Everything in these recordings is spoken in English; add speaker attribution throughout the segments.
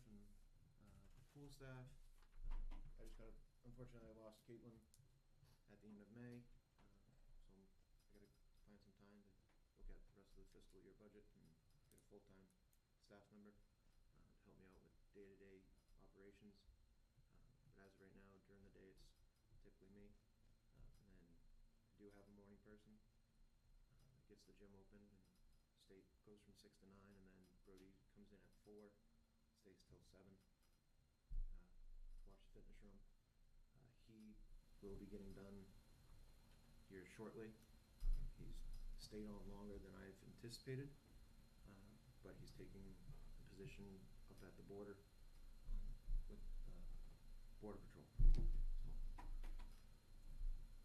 Speaker 1: and pool staff. I just got, unfortunately, I lost Caitlin at the end of May, so I gotta find some time to look at the rest of the fiscal year budget and get a full-time staff member to help me out with day-to-day operations. But as of right now, during the day, it's typically me. And then I do have a morning person that gets the gym open, and state goes from 6 to 9, and then Brody comes in at 4, stays till 7. Watch the fitness room. He will be getting done here shortly. He's stayed on longer than I've anticipated, but he's taking the position up at the border with Border Patrol.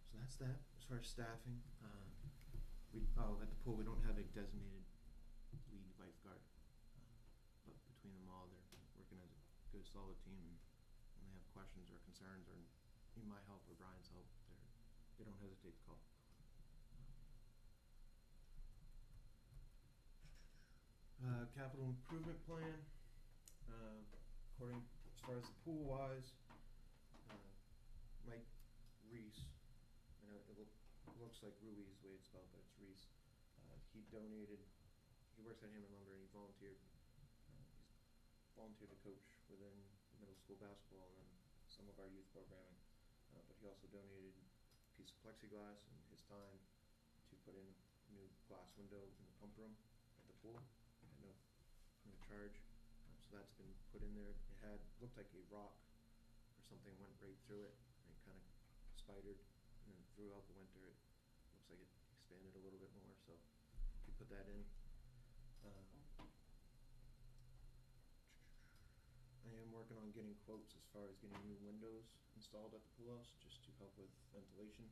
Speaker 1: So that's that. As far as staffing, at the pool we don't have a designated lead lifeguard, but between them all, they're working as a good, solid team. And when they have questions or concerns, or need my help or Brian's help, they don't hesitate to call. Capital improvement plan. According as far as the pool wise, Mike Reese, I know it looks like Ruiz the way it's spelled, but it's Reese. He donated. He works at Hammond Lumber, and he volunteered. He's volunteered to coach within middle school basketball and then some of our youth programming. But he also donated a piece of plexiglass and his time to put in a new glass window in the pump room at the pool at no charge. So that's been put in there. It had looked like a rock or something went right through it, and it kind of spidered, and then throughout the winter it looks like it expanded a little bit more. So we put that in. I am working on getting quotes as far as getting new windows installed at the pool house, just to help with ventilation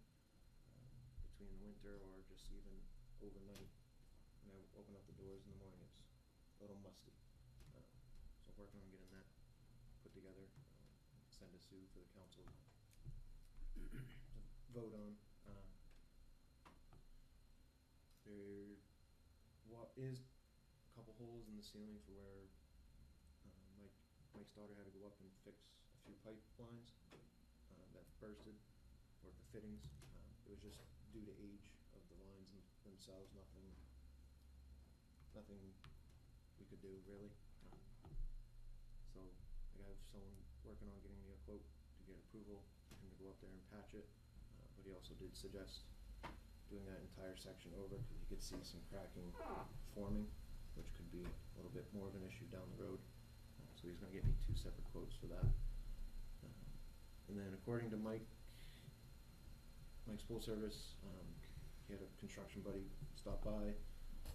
Speaker 1: between the winter or just even overnight. When I open up the doors in the morning, it's a little musty. So working on getting that put together, send to Sue for the council to vote on. There is a couple holes in the ceiling for where Mike's daughter had to go up and fix a few pipe lines that bursted, or the fittings. It was just due to age of the lines themselves. Nothing we could do really. So I have someone working on getting me a quote to get approval for him to go up there and patch it. But he also did suggest doing that entire section over because he could see some cracking forming, which could be a little bit more of an issue down the road. So he's going to get me 2 separate quotes for that. And then according to Mike's pool service, he had a construction buddy stop by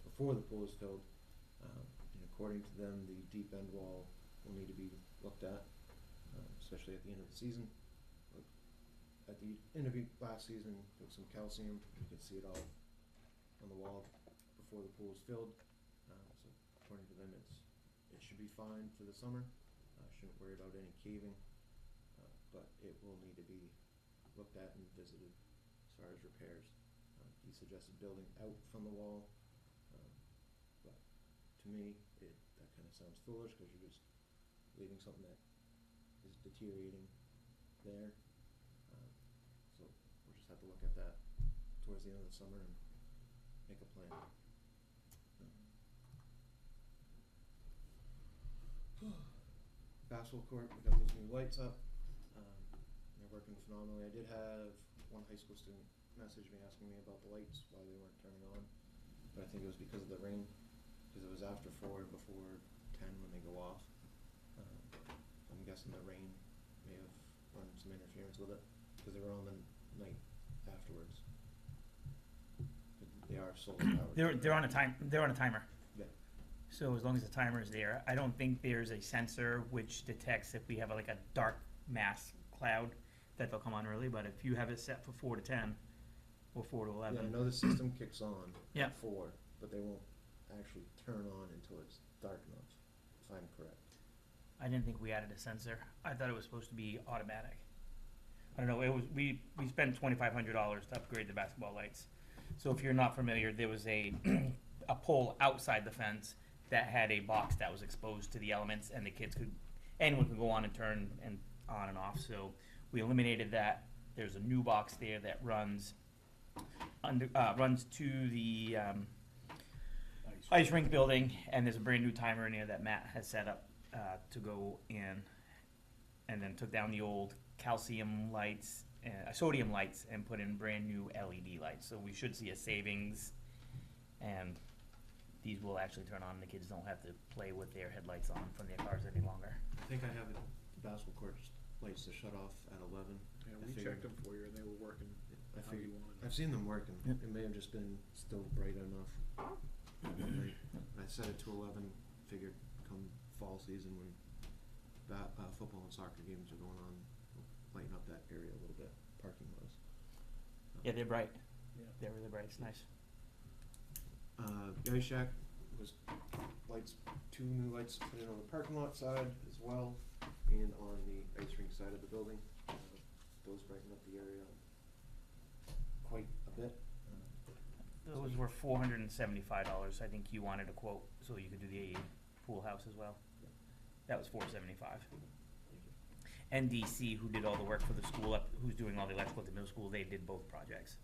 Speaker 1: before the pool is filled. And according to them, the deep end wall will need to be looked at, especially at the end of the season. At the end of last season, with some calcium, you could see it all on the wall before the pool is filled. So according to them, it should be fine for the summer. Shouldn't worry about any caving, but it will need to be looked at and visited as far as repairs. He suggested building out from the wall, but to me, that kind of sounds foolish because you're just leaving something that is deteriorating there. So we'll just have to look at that towards the end of the summer and make a plan. Basketball court, we got those new lights up. They're working phenomenally. I did have one high school student message me asking me about the lights, why they weren't turning on. But I think it was because of the rain, because it was after 4 and before 10 when they go off. I'm guessing the rain may have run some interference with it, because they were on the night afterwards. But they are solar powered.
Speaker 2: They're on a timer.
Speaker 1: Yeah.
Speaker 2: So as long as the timer is there, I don't think there's a sensor which detects if we have like a dark mass cloud that they'll come on early. But if you have it set for 4 to 10 or 4 to 11,
Speaker 1: Yeah, I know the system kicks on
Speaker 2: Yeah.
Speaker 1: at 4, but they won't actually turn on until it's dark enough, if I'm correct.
Speaker 2: I didn't think we added a sensor. I thought it was supposed to be automatic. I don't know. It was we spent $2,500 to upgrade the basketball lights. So if you're not familiar, there was a a pole outside the fence that had a box that was exposed to the elements, and the kids could anyone can go on and turn and on and off, so we eliminated that. There's a new box there that runs runs to the, ice rink building, and there's a brand new timer in there that Matt has set up, to go in, and then took down the old calcium lights, sodium lights, and put in brand new LED lights, so we should see a savings, and these will actually turn on, the kids don't have to play with their headlights on from their cars any longer.
Speaker 1: I think I have it, the basketball court lights to shut off at 11.
Speaker 3: Yeah,
Speaker 1: I
Speaker 3: we
Speaker 1: figured-
Speaker 3: checked them for you, and they were working
Speaker 1: I
Speaker 3: how you
Speaker 1: figured,
Speaker 3: wanted.
Speaker 1: I've seen them working.
Speaker 2: Yep.
Speaker 1: It may have just been still bright enough. One night. I set it to 11, figured come fall season when football and soccer games are going on, we'll lighten up that area a little bit, parking wise.
Speaker 2: Yeah, they're bright,
Speaker 3: Yeah.
Speaker 2: they're really bright, it's nice.
Speaker 1: The ice shack was lights, 2 new lights put in on the parking lot side as well, and on the ice rink side of the building. Those brighten up the area quite a bit.
Speaker 2: Those were $475, I think you wanted a quote, so you could do the pool house as well. That was $475. NDC, who did all the work for the school up, who's doing all the electrical at the middle school, they did both projects.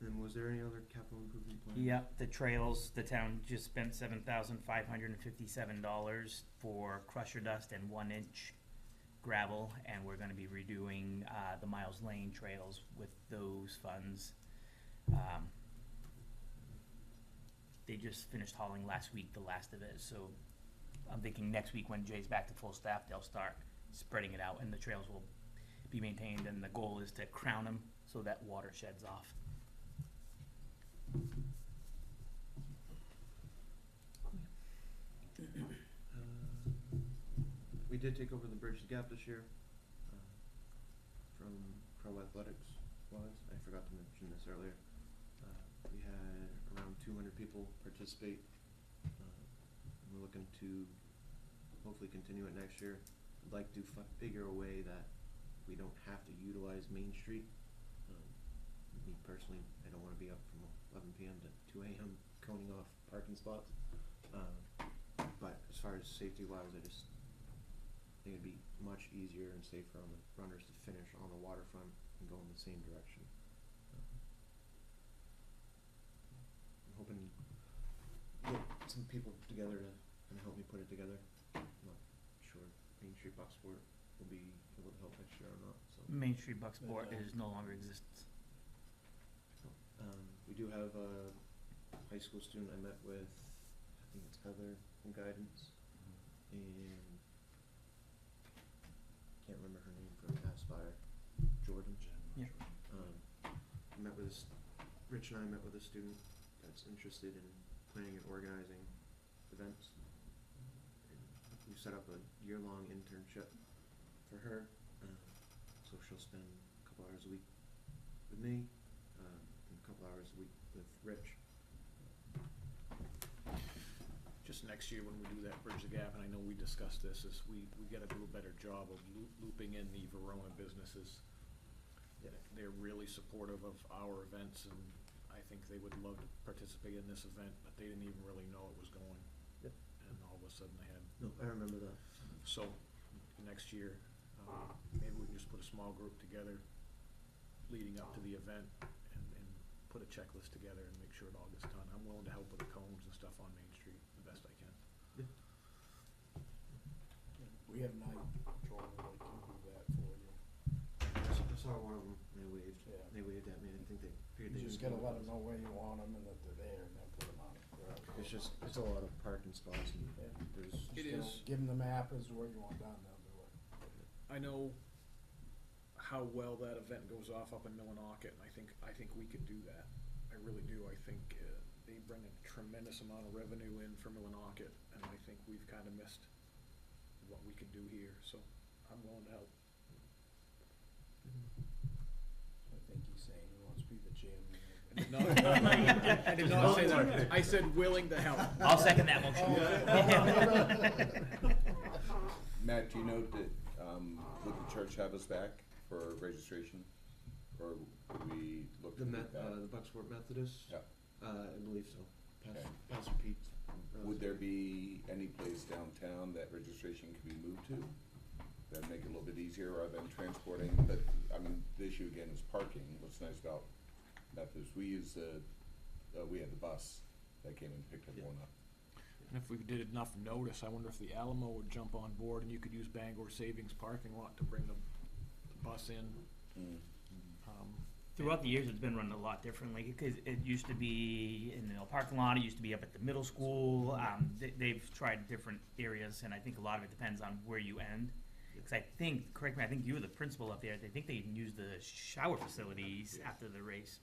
Speaker 1: And was there any other capital improvement plan?
Speaker 2: Yep, the trails, the town just spent $7,557 for crusher dust and 1-inch gravel, and we're gonna be redoing, the Miles Lane trails with those funds. They just finished hauling last week, the last of it, so I'm thinking next week when Jay's back to full staff, they'll start spreading it out and the trails will be maintained, and the goal is to crown them so that water sheds off.
Speaker 1: We did take over the Bridge the Gap this year, from Pro Athletics wise, I forgot to mention this earlier. We had around 200 people participate, and we're looking to hopefully continue it next year. I'd like to figure a way that we don't have to utilize Main Street. Me personally, I don't wanna be up from 11 PM to 2 AM coning off parking spots. But as far as safety wise, I just think it'd be much easier and safer on the runners to finish on the waterfront and go in the same direction. I'm hoping to get some people together to kinda help me put it together. I'm not sure Main Street Bucksport will be able to help next year or not, so.
Speaker 2: Main Street Bucksport is no longer exists.
Speaker 1: We do have a high school student I met with, I think it's Heather from Guidance, and can't remember her name from Aspire, Jordan.
Speaker 2: Yeah.
Speaker 1: I met with Rich and I met with a student that's interested in planning and organizing events. And we set up a year-long internship for her, so she'll spend a couple hours a week with me, and a couple hours a week with Rich.
Speaker 3: Just next year when we do that Bridge the Gap, and I know we discussed this, is we gotta do a better job of looping in the Verona businesses.
Speaker 1: Yeah.
Speaker 3: They're really supportive of our events, and I think they would love to participate in this event, but they didn't even really know it was going.
Speaker 1: Yep.
Speaker 3: And all of a sudden they had,
Speaker 1: No, I remember that.
Speaker 3: so, next year, maybe we can just put a small group together leading up to the event and put a checklist together and make sure it all gets done. I'm willing to help with the cones and stuff on Main Street the best I can.
Speaker 4: We have night patrol that can do that for you.
Speaker 1: I saw one of them, and they waved.
Speaker 4: Yeah.
Speaker 1: They waved at me, I think they figured they
Speaker 4: You just
Speaker 1: didn't
Speaker 4: gotta
Speaker 1: know
Speaker 4: let
Speaker 1: it
Speaker 4: them
Speaker 1: was-
Speaker 4: know where you want them and that they're there and then put them on.
Speaker 1: It's a lot of parking spots and
Speaker 4: Yeah.
Speaker 1: there's.
Speaker 3: It is.
Speaker 4: Give them the map as to what you want done, they'll do it.
Speaker 3: I know how well that event goes off up in Millinocket, and I think we could do that. I really do. I think they bring a tremendous amount of revenue in for Millinocket, and I think we've kind of missed what we could do here, so I'm willing to help.
Speaker 4: I think he's saying he wants to be the chairman.
Speaker 3: I did not say that. I said willing to help.
Speaker 2: I'll second that motion.
Speaker 5: Matt, do you know that, would the church have us back for registration? Or would we look
Speaker 1: The
Speaker 5: to do that?
Speaker 1: the Bucksport Methodist?
Speaker 5: Yeah.
Speaker 1: I believe so.
Speaker 5: Okay.
Speaker 1: Pastor Pete
Speaker 5: Would there be any place downtown that registration could be moved to? That'd make it a little bit easier rather than transporting, but, I mean, the issue again is parking. What's nice about Methodist, we use we had the bus that came and picked everyone up.
Speaker 3: And if we did enough notice, I wonder if the Alamo would jump on board and you could use Bangor Savings parking lot to bring the bus in.
Speaker 2: Throughout the years, it's been run a lot differently, because it used to be in the parking lot, it used to be up at the middle school. They've tried different areas, and I think a lot of it depends on where you end. Because I think, correct me, I think you were the principal up there, I think they even used the shower facilities after the race.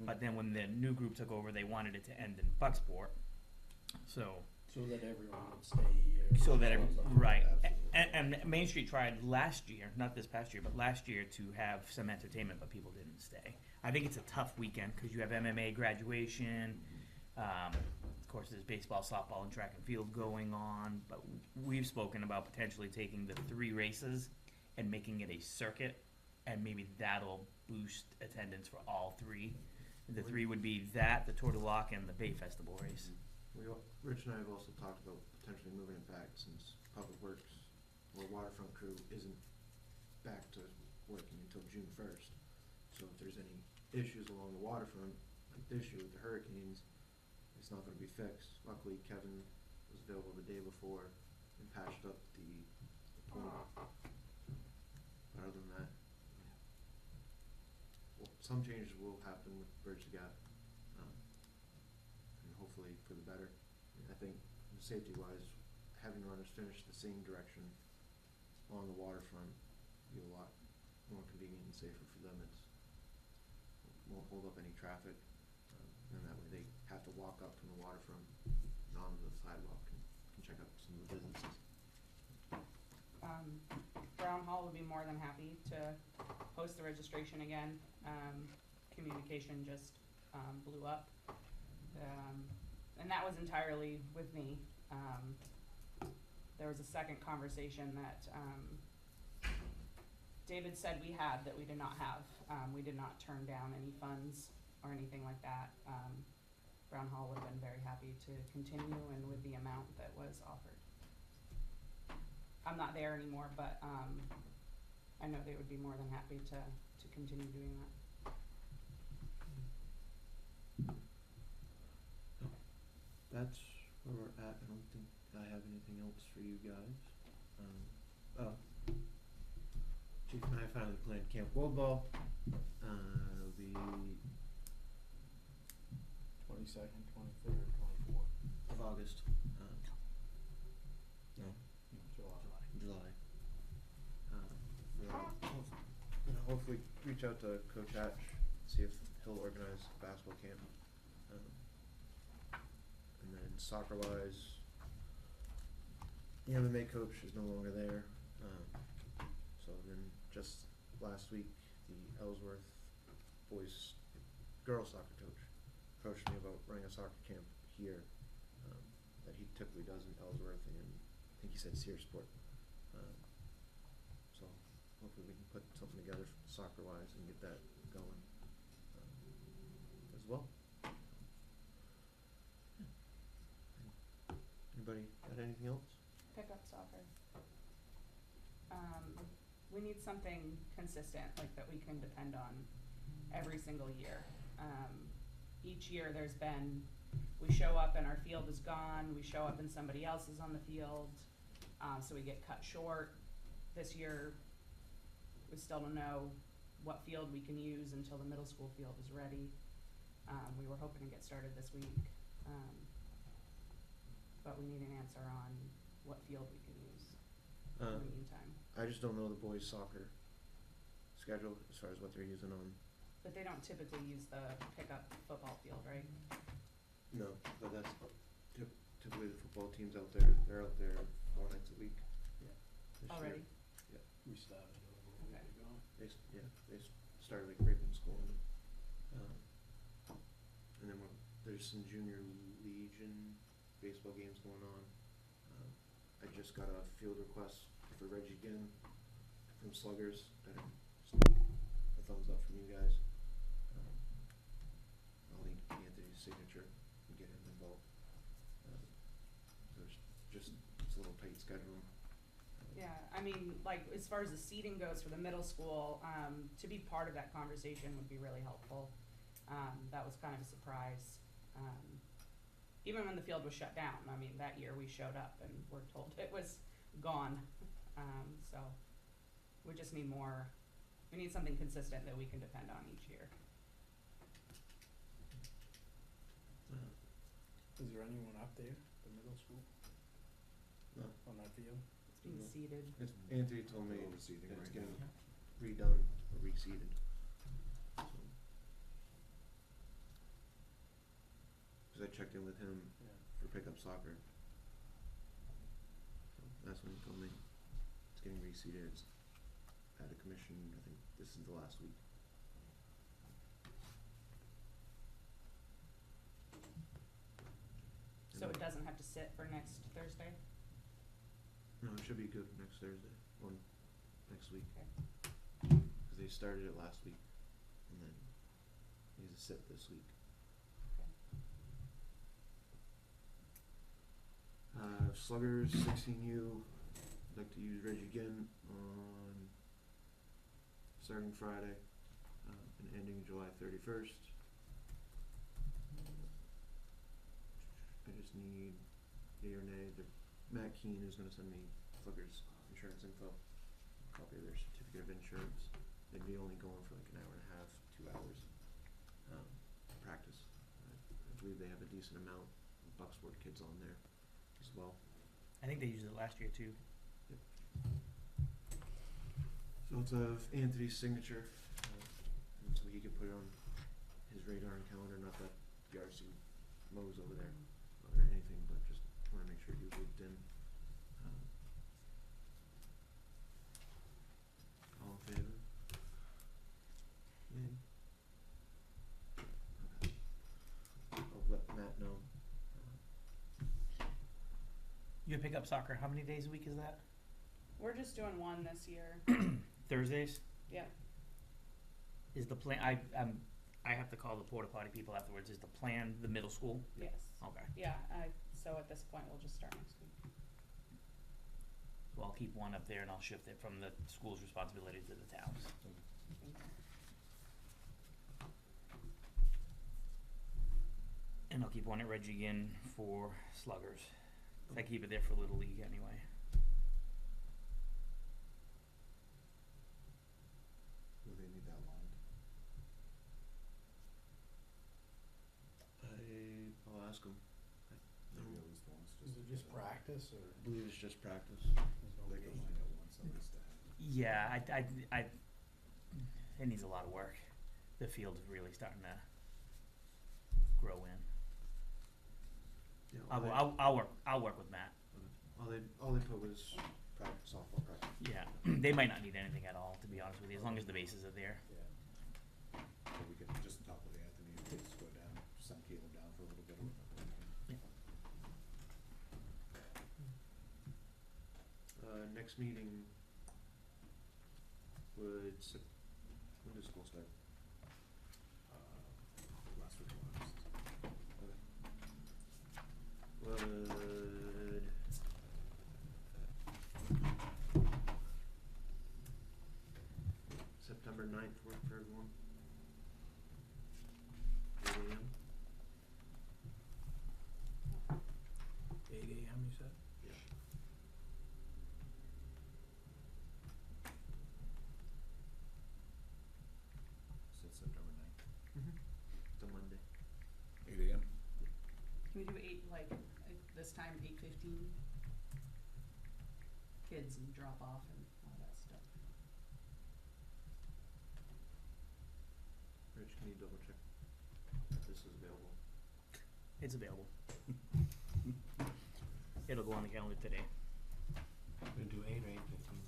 Speaker 2: But then when the new group took over, they wanted it to end in Bucksport, so.
Speaker 4: So that everyone would stay here.
Speaker 2: So that, right,
Speaker 1: Absolutely.
Speaker 2: and Main Street tried last year, not this past year, but last year to have some entertainment, but people didn't stay. I think it's a tough weekend, cause you have MMA graduation, of course, there's baseball, softball, and track and field going on, but we've spoken about potentially taking the 3 races and making it a circuit, and maybe that'll boost attendance for all 3. The 3 would be that, the Tour de Loc, and the Bay Festival race.
Speaker 1: Rich and I have also talked about potentially moving it back, since Public Works or waterfront crew isn't back to working until June 1st. So if there's any issues along the waterfront, like this year with the hurricanes, it's not gonna be fixed. Luckily, Kevin was available the day before and patched up the point. But other than that, well, some changes will happen with Bridge the Gap, and hopefully for the better. I think safety-wise, having runners finish the same direction on the waterfront will be a lot more convenient and safer for them. Won't hold up any traffic, and that way they have to walk up from the waterfront and onto the sidewalk and can check out some of the businesses.
Speaker 6: Brown Hall would be more than happy to host the registration again. Communication just blew up. And that was entirely with me. There was a second conversation that David said we had that we did not have. We did not turn down any funds or anything like that. Brown Hall would have been very happy to continue and with the amount that was offered. I'm not there anymore, but I know they would be more than happy to continue doing that.
Speaker 1: That's where we're at. I don't think I have anything else for you guys. Chief and I finally planned Camp World Ball. It'll be
Speaker 4: 22nd, 23rd, 24th,
Speaker 1: of August. No,
Speaker 4: July.
Speaker 1: July. We'll hopefully reach out to Coach Hatch, see if he'll organize a basketball camp. And then soccer-wise, the MMA coach is no longer there. So then just last week, the Ellsworth girls soccer coach approached me about running a soccer camp here that he typically does in Ellsworth, and I think he said Searsport. So hopefully we can put something together soccer-wise and get that going as well. Anybody got anything else?
Speaker 6: Pick up soccer. We need something consistent, like that we can depend on every single year. Each year we show up and our field is gone, we show up and somebody else is on the field, so we get cut short. This year, we still don't know what field we can use until the middle school field is ready. We were hoping to get started this week, but we need an answer on what field we can use in the meantime.
Speaker 1: I just don't know the boys' soccer schedule as far as what they're using on.
Speaker 6: But they don't typically use the pickup football field, right?
Speaker 1: No, but that's typically the football teams out there. They're out there 4 nights a week.
Speaker 4: Yeah.
Speaker 1: This
Speaker 6: Already?
Speaker 1: Year.
Speaker 4: We started over a week
Speaker 6: Okay.
Speaker 4: ago.
Speaker 1: They started like Raven School, and then there's some junior legion baseball games going on. I just got a field request for Reggie Ginn from Sluggers. Just a thumbs up from you guys. I'll need Anthony's signature and get him involved. just, it's a little tight schedule.
Speaker 6: Yeah, I mean, like, as far as the seating goes for the middle school, to be part of that conversation would be really helpful. That was kind of a surprise. Even when the field was shut down, I mean, that year we showed up and were told it was gone. So we just need more, we need something consistent that we can depend on each year.
Speaker 4: Is there anyone up there, the middle school,
Speaker 1: No,
Speaker 4: on that field?
Speaker 6: It's being
Speaker 1: Mhm.
Speaker 6: seated.
Speaker 1: it's, Anthony told me
Speaker 5: Little seating
Speaker 1: that it's
Speaker 5: right
Speaker 1: getting
Speaker 5: now.
Speaker 1: redone or reseeded. So, cause I checked in with him
Speaker 4: Yeah.
Speaker 1: for pickup soccer. So that's when he told me it's getting reseeded, it's at a commission, I think this is the last week.
Speaker 6: So it doesn't have to sit for next Thursday?
Speaker 1: No, it should be good next Thursday, or next week.
Speaker 6: Okay.
Speaker 1: Cause they started it last week, and then it needs to sit this week. Sluggers, 16U, I'd like to use Reggie again on starting Friday, and ending July 31st. I just need yea or nay. Matt Keane is gonna send me Sluggers insurance info, copy of their certificate of insurance. They'd be only going for like an hour and a half, 2 hours, practice. I believe they have a decent amount of Bucksport kids on there as well.
Speaker 2: I think they used it last year too.
Speaker 1: So it's of Anthony's signature, and so he can put it on his radar and calendar, not that the RC mows over there or anything, but just wanna make sure he was looped in. All in favor? Yay. Okay. I'll let Matt know.
Speaker 2: You pick up soccer, how many days a week is that?
Speaker 6: We're just doing one this year.
Speaker 2: Thursdays?
Speaker 6: Yeah.
Speaker 2: Is the plan, I have to call the porta potty people afterwards, is the plan the middle school?
Speaker 6: Yes.
Speaker 2: Okay,
Speaker 6: Yeah, so at this point, we'll just start next week.
Speaker 2: so I'll keep one up there and I'll shift it from the school's responsibility to the town's.
Speaker 6: Thank you.
Speaker 2: And I'll keep one at Reggie again for sluggers. I keep it there for Little League anyway.
Speaker 5: Do they need that lined?
Speaker 1: I'll ask him. I
Speaker 5: Maybe
Speaker 1: don't
Speaker 5: at least once,
Speaker 4: Is it just practice, or
Speaker 1: believe it's just practice.
Speaker 4: there's no
Speaker 5: They can
Speaker 4: game?
Speaker 5: line it once at least to have it.
Speaker 2: Yeah, it needs a lot of work. The field's really starting to grow in.
Speaker 1: Yeah,
Speaker 2: I'll work with Matt.
Speaker 1: all they put was practice, softball practice.
Speaker 2: Yeah, they might not need anything at all, to be honest with you, as long as the bases are there.
Speaker 5: Yeah. So we can just talk with Anthony and just go down, send Caleb down for a little bit.
Speaker 1: Next meeting would, when does school start?
Speaker 5: Last week of August.
Speaker 1: Would September 9th work for everyone? 8 AM?
Speaker 4: 8 AM, you said?
Speaker 1: Yeah.
Speaker 5: Said September 9th.
Speaker 1: It's a Monday.
Speaker 5: 8 AM?
Speaker 6: Can we do this time, 8:15? Kids and drop off and all that stuff.
Speaker 1: Rich, can you double check if this is available?
Speaker 2: It's available. It'll go on the calendar today.
Speaker 1: We're gonna do 8 or 8:15?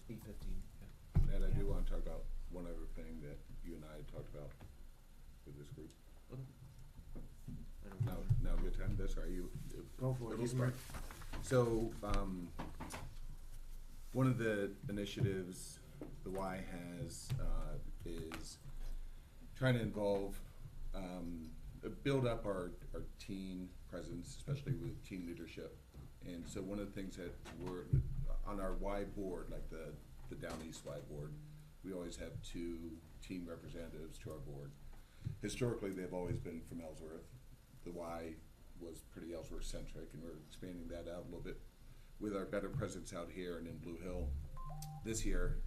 Speaker 1: 8:15, yeah.
Speaker 5: Ned, I do wanna talk about one other thing that you and I had talked about with this group.
Speaker 1: Okay. I don't know.
Speaker 5: Now good time, this, are you?
Speaker 1: Go for it,
Speaker 5: Little
Speaker 1: you can-
Speaker 5: spark. So, one of the initiatives the Y has, is trying to involve, build up our teen presence, especially with team leadership. And so one of the things that we're, on our Y board, like the Down East Y board, we always have 2 team representatives to our board. Historically, they've always been from Ellsworth. The Y was pretty Ellsworth centric, and we're expanding that out a little bit with our better presence out here and in Blue Hill. This year,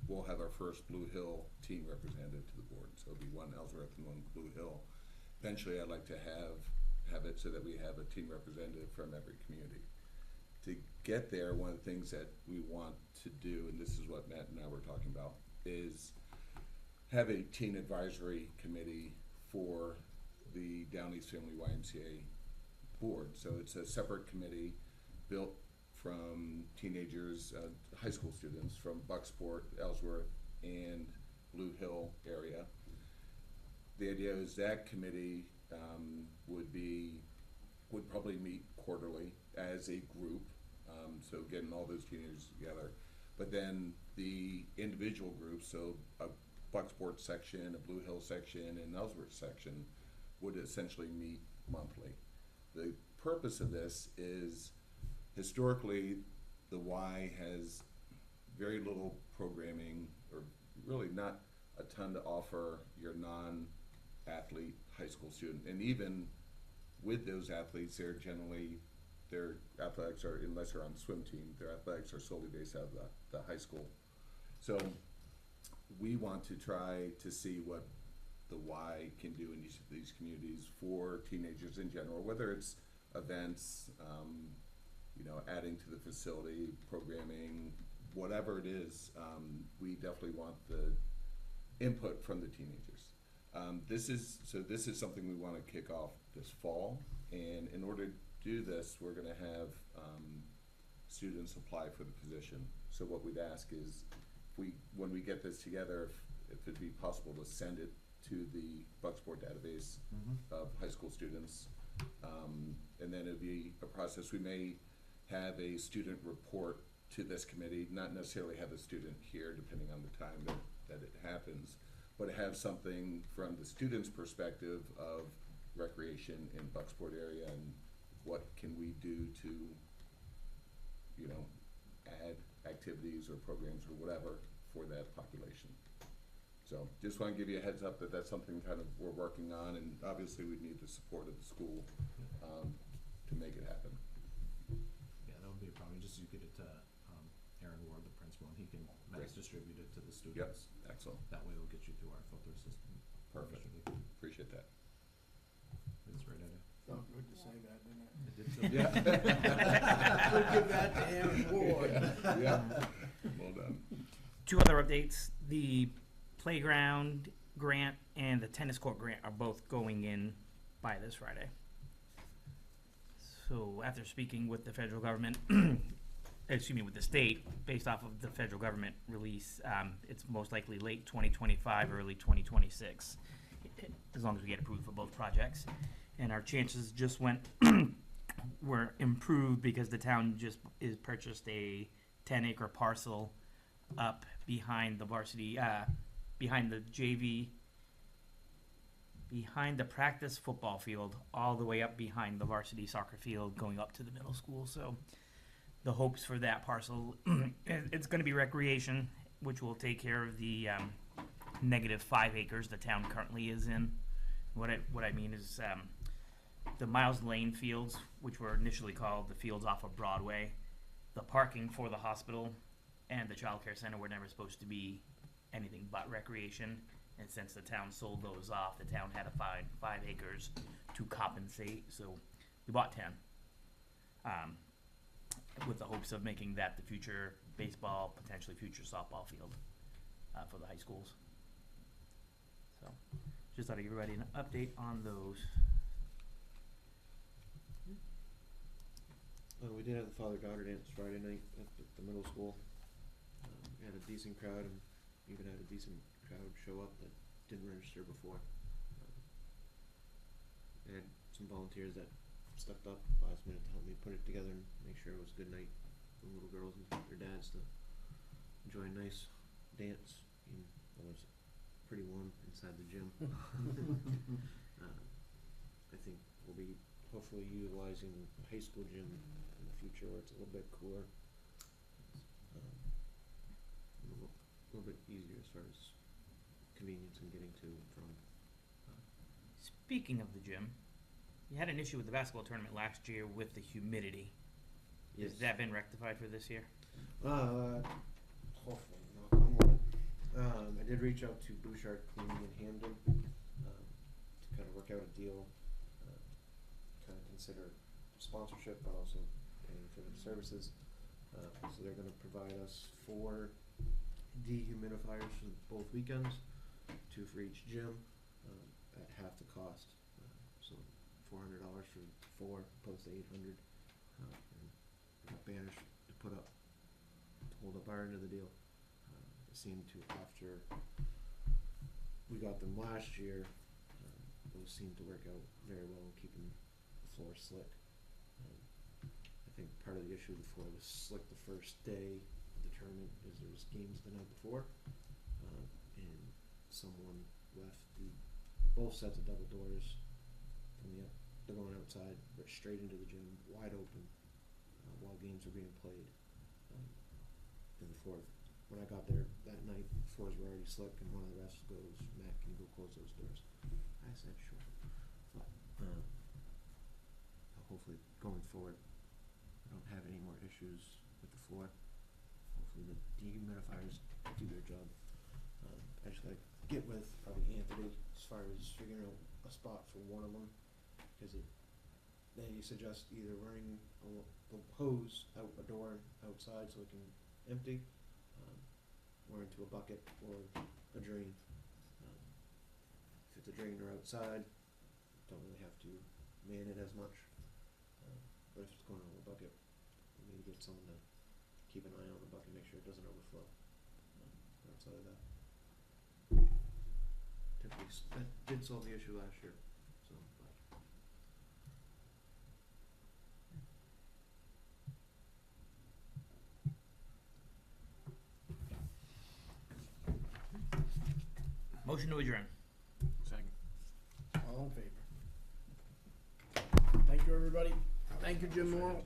Speaker 5: we'll have our first Blue Hill team representative to the board, so it'll be 1 Ellsworth and 1 Blue Hill. Eventually, I'd like to have it so that we have a team representative from every community. To get there, one of the things that we want to do, and this is what Matt and I were talking about, is have a teen advisory committee for the Down East Family YMCA board. So it's a separate committee built from teenagers, high school students from Bucksport, Ellsworth, and Blue Hill area. The idea is that committee would probably meet quarterly as a group, so getting all those teenagers together. But then the individual groups, so a Bucksport section, a Blue Hill section, and an Ellsworth section would essentially meet monthly. The purpose of this is, historically, the Y has very little programming, or really not a ton to offer your non-athlete high school student. And even with those athletes, their athletics are, unless they're on the swim team, their athletics are solely based out of the high school. So we want to try to see what the Y can do in each of these communities for teenagers in general, whether it's events, adding to the facility, programming, whatever it is. We definitely want the input from the teenagers. This is something we want to kick off this fall, and in order to do this, we're going to have students apply for the position. So what we'd ask is, when we get this together, if it'd be possible to send it to the Bucksport database of high school students, and then it'd be a process. We may have a student report to this committee, not necessarily have a student here, depending on the time that it happens, but have something from the student's perspective of recreation in Bucksport area and what can we do to, add activities or programs or whatever for that population. So just want to give you a heads up that that's something kind of we're working on, and obviously we need the support of the school to make it happen.
Speaker 4: Yeah, that would be a problem. Just you get it to Aaron Ward, the principal, and he can mass distribute it to the students.
Speaker 5: Yep, excellent.
Speaker 4: That way it'll get you through our filter system.
Speaker 5: Perfect.
Speaker 4: Distribute.
Speaker 5: Appreciate that.
Speaker 4: It's right at it.
Speaker 7: Felt good to say that, didn't it?
Speaker 4: It did so.
Speaker 5: Yeah.
Speaker 7: We'll give that to Aaron Ward.
Speaker 5: Yeah, well done.
Speaker 2: 2 other updates, the playground grant and the tennis court grant are both going in by this Friday. So after speaking with the federal government, with the state, based off of the federal government release, it's most likely late 2025, early 2026, as long as we get approved for both projects. And our chances just were improved because the town just purchased a 10-acre parcel up behind the varsity, behind the JV, behind the practice football field, all the way up behind the varsity soccer field going up to the middle school. So the hopes for that parcel, it's going to be recreation, which will take care of the -5 acres the town currently is in. What I mean is the Miles Lane fields, which were initially called the fields off of Broadway, the parking for the hospital and the child care center were never supposed to be anything but recreation. And since the town sold those off, the town had to find 5 acres to compensate. So we bought 10, with the hopes of making that the future baseball, potentially future softball field for the high schools. So just thought I'd give everybody an update on those.
Speaker 1: We did have the father-daughter dance Friday night at the middle school. We had a decent crowd, and even had a decent crowd show up that didn't register before. I had some volunteers that stepped up last minute to help me put it together and make sure it was a good night for the little girls and their dads to enjoy a nice dance. And it was pretty warm inside the gym. I think we'll be hopefully utilizing the high school gym in the future where it's a little bit cooler. A little bit easier as far as convenience and getting to and from.
Speaker 2: Speaking of the gym, you had an issue with the basketball tournament last year with the humidity. Has that been rectified for this year?
Speaker 1: Hopefully, knock on wood. I did reach out to Bouchard Cleaning in Hamden, to kind of work out a deal, kind of consider sponsorship, but also paying for the services. So they're gonna provide us 4 dehumidifiers for both weekends, 2 for each gym, at half the cost. So $400 for 4, opposed to 800. And we got banners to put up to hold up our end of the deal. It seemed to, after we got them last year, those seemed to work out very well in keeping the floor slick. I think part of the issue of the floor was slick the first day of the tournament is there was games the night before, and someone left both sets of double doors from the going outside right straight into the gym, wide open, while games were being played. And the floor, when I got there that night, the floors were already slick, and one of the refs goes, "Matt, can you go close those doors?" I said, "Sure." But hopefully, going forward, we don't have any more issues with the floor. Hopefully, the dehumidifiers do their job. Actually, I get with probably Anthony as far as figuring out a spot for one of them, because they suggest either running the hose out a door outside so it can empty, or into a bucket or a drain. If it's a drain or outside, don't really have to man it as much. But if it's going into a bucket, we need to get someone to keep an eye on the bucket, make sure it doesn't overflow. Outside of that, typically that did solve the issue last year. So, but
Speaker 2: Motion to adjourn.
Speaker 3: Second.
Speaker 7: All in favor? Thank you, everybody. Thank you, Jim Morrow.